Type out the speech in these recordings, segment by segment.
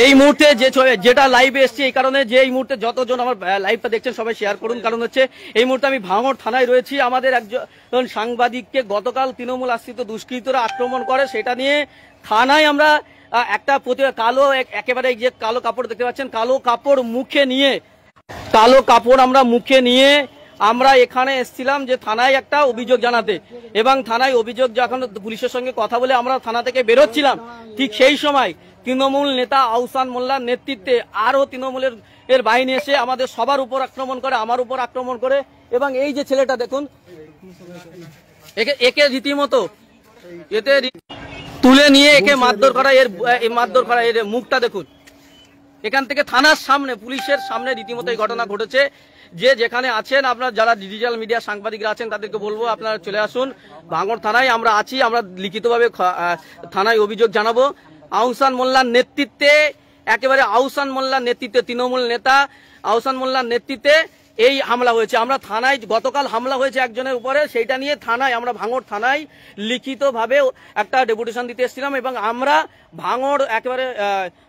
এই মুহূর্তে যেটা লাইভে এসছে এই কারণে যে এই মুহূর্তে যতজন আমার লাইভটা দেখছেন সবাই শেয়ার করুন, কারণ হচ্ছে এই মুহূর্তে আমি ভাঙড় থানায় রয়েছি। আমাদের একজন সাংবাদিককে গতকাল তৃণমূল আশ্রিত দুষ্কৃতীরা আক্রমণ করে, সেটা নিয়ে থানায় আমরা একটা কালো একেবারে যে কালো কাপড় দেখতে পাচ্ছেন, কালো কাপড় আমরা মুখে নিয়ে আমরা এখানে এসেছিলাম যে থানায় একটা অভিযোগ জানাতে, এবং থানায় অভিযোগ যখন পুলিশের সঙ্গে কথা বলে আমরা থানা থেকে বেরোচ্ছিলাম, ঠিক সেই সময় তৃণমূল নেতা আহসান মোল্লার নেতৃত্বে আরো তৃণমূলের বাহিনী এসে আমাদের সবার উপর আক্রমণ করে, আমার উপর আক্রমণ করে। এবং এই যে ছেলেটা দেখুন, একে রীতিমতো এতে তুলে নিয়ে একে মারধর করা, এর মুখটা দেখুন। এখান থেকে থানার সামনে পুলিশের সামনে রীতিমতো এই ঘটনা ঘটেছে। যে যেখানে আছেন আপনারা, যারা ডিজিটাল মিডিয়া সাংবাদিকরা আছেন, তাদেরকে বলবো আপনারা চলে আসুন ভাঙড় থানায়। আমরা আছি, আমরা লিখিতভাবে থানায় অভিযোগ জানাবো। আহসান মোল্লার নেতৃত্বে, একেবারে আহসান মোল্লার নেতৃত্বে, তৃণমূল নেতা আহসান মোল্লার নেতৃত্বে এই হামলা হয়েছে। আমরা থানায় গতকাল হামলা হয়েছে একজনের উপরে, সেইটা নিয়ে থানায় আমরা ভাঙড় থানায় লিখিতভাবে একটা ডেপুটেশন দিতে এসেছিলাম, এবং আমরা ভাঙড় একেবারে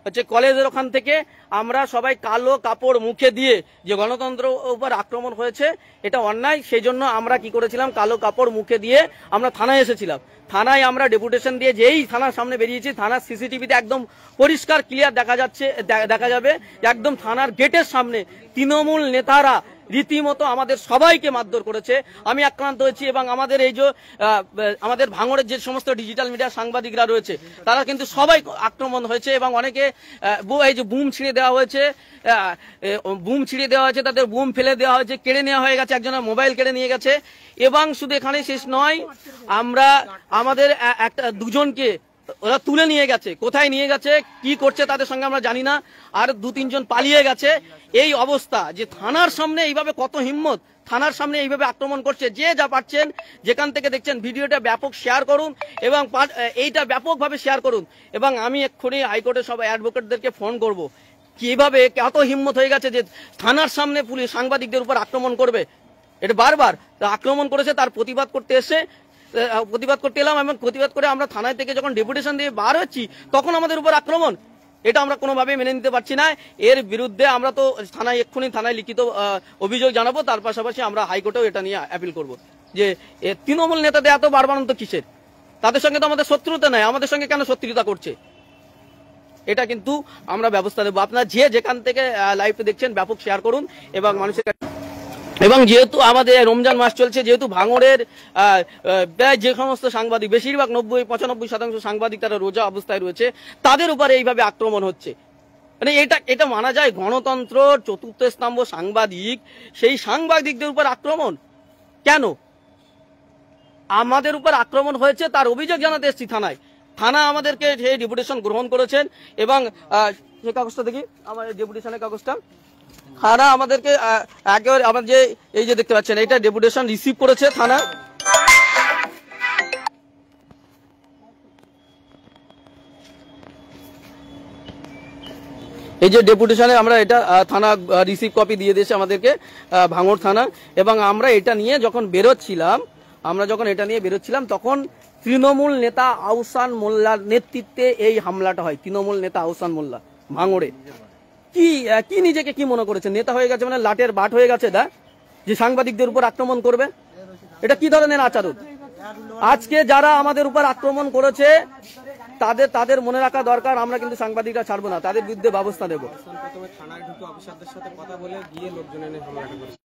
হচ্ছে কলেজের ওখান থেকে আমরা সবাই কালো কাপড় মুখে দিয়ে যে গণতন্ত্র উপর আক্রমণ হয়েছে এটা অন্যায়, সেই জন্য আমরা কি করেছিলাম, কালো কাপড় মুখে দিয়ে আমরা থানায় এসেছিলাম। থানায় আমরা ডেপুটেশন দিয়ে যেই থানার সামনে বেরিয়েছি, থানার সিসিটিভিতে একদম পরিষ্কার ক্লিয়ার দেখা যাবে একদম থানার গেটের সামনে তৃণমূল নেতারা রীতিমতো আমাদের সবাইকে মারধর করেছে। আমি আক্রান্ত হয়েছি, এবং আমাদের এই যে আমাদের ভাঙড়ের যে সমস্ত ডিজিটাল মিডিয়া সাংবাদিকরা রয়েছে তারা কিন্তু সবাই আক্রমণ হয়েছে, এবং অনেকে এই যে বুম ছিঁড়ে দেওয়া হয়েছে, তাদের বুম ফেলে দেওয়া হয়েছে, কেড়ে নেওয়া হয়ে গেছে, একজনের মোবাইল কেড়ে নিয়ে গেছে। এবং শুধু এখানে শেষ নয়, আমরা আমাদের দুজনকে ওরা তুলে নিয়ে গেছে, কোথায় নিয়ে গেছে কি করছে তাদের সঙ্গে আমরা জানি না, আর 2-3 জন পালিয়ে গেছে। এই অবস্থা যে থানার সামনে এইভাবে কত হিম্মত, থানার সামনে এইভাবে আক্রমণ করছে। যে যা পাচ্ছেন যেখান থেকে দেখছেন ভিডিওটা ব্যাপক শেয়ার করুন, এবং এইটা ব্যাপকভাবে শেয়ার করুন। এবং আমি এক্ষুনি হাইকোর্টের সব অ্যাডভোকেটদেরকে ফোন করব, কিভাবে কত হিম্মত হয়ে গেছে যে থানার সামনে পুলিশ সাংবাদিকদের উপর আক্রমণ করবে। এটা বারবার আক্রমণ করেছে, তার প্রতিবাদ করতে এলাম, এবং প্রতিবাদ করে আমরা থানায় থেকে যখন ডেপুটেশন দিয়ে বার হচ্ছি তখন আমাদের উপর আক্রমণ। এটা আমরা কোনোভাবে মেনে নিতে পারছি না। এর বিরুদ্ধে আমরা তো এক্ষুনি থানায় লিখিত অভিযোগ জানাবো, তার পাশাপাশি আমরা হাইকোর্টেও এটা নিয়ে অ্যাপিল করব যে তৃণমূল নেতাদের এত বাড়বাড়ন্ত কিসের, তাদের সঙ্গে তো আমাদের শত্রুতা নাই, আমাদের সঙ্গে কেন শত্রুতা করছে, এটা কিন্তু আমরা ব্যবস্থা নেব। আপনারা যে যেখান থেকে লাইভটা দেখছেন ব্যাপক শেয়ার করুন, এবং মানুষের এবং যেহেতু আমাদের রমজান মাস চলছে, যেহেতু ভাঙড়ের প্রায় যে সমস্ত সাংবাদিক, বেশিরভাগ 90-95% সাংবাদিক তারা রোজা অবস্থায় রয়েছে, তাদের উপরে এইভাবে আক্রমণ হচ্ছে। মানে এটা মানা যায়? গণতন্ত্র চতুর্থ স্তম্ভ সাংবাদিক, সেই সাংবাদিকদের উপর আক্রমণ কেন? আমাদের উপর আক্রমণ হয়েছে, তার অভিযোগ জানাতে এসেছি থানায়। থানা আমাদেরকে সেই ডেপুটেশন গ্রহণ করেছেন, এবং সেই কাগজটা দেখি, আমার ডেপুটেশনের কাগজটা, থানা আমাদেরকে একেবারে আমার যে এই যে দেখতে পাচ্ছেন এটা ডেপুটেশন রিসিভ করেছে থানা। এই যে ডেপুটেশনে আমরা এটা থানা রিসিভ কপি দিয়ে দিয়েছে আমাদেরকে ভাঙড় থানা। এবং আমরা এটা নিয়ে যখন বেরোচ্ছিলাম তখন তৃণমূল নেতা আহসান মোল্লার নেতৃত্বে এই হামলাটা হয়। তৃণমূল নেতা আহসান মোল্লা ভাঙড়ে কি নিজেকে কি মনে করেছে, নেতা হয়ে গেছে মানে লাটের বাট হয়ে গেছে, যে সাংবাদিকদের উপর আক্রমণ করবে? এটা কি ধরনের আচরণ? আজকে যারা আমাদের উপর আক্রমণ করেছে তাদের মনে রাখা দরকার, আমরা কিন্তু সাংবাদিকরা ছাড়বো না, তাদের বিরুদ্ধে ব্যবস্থা নেব।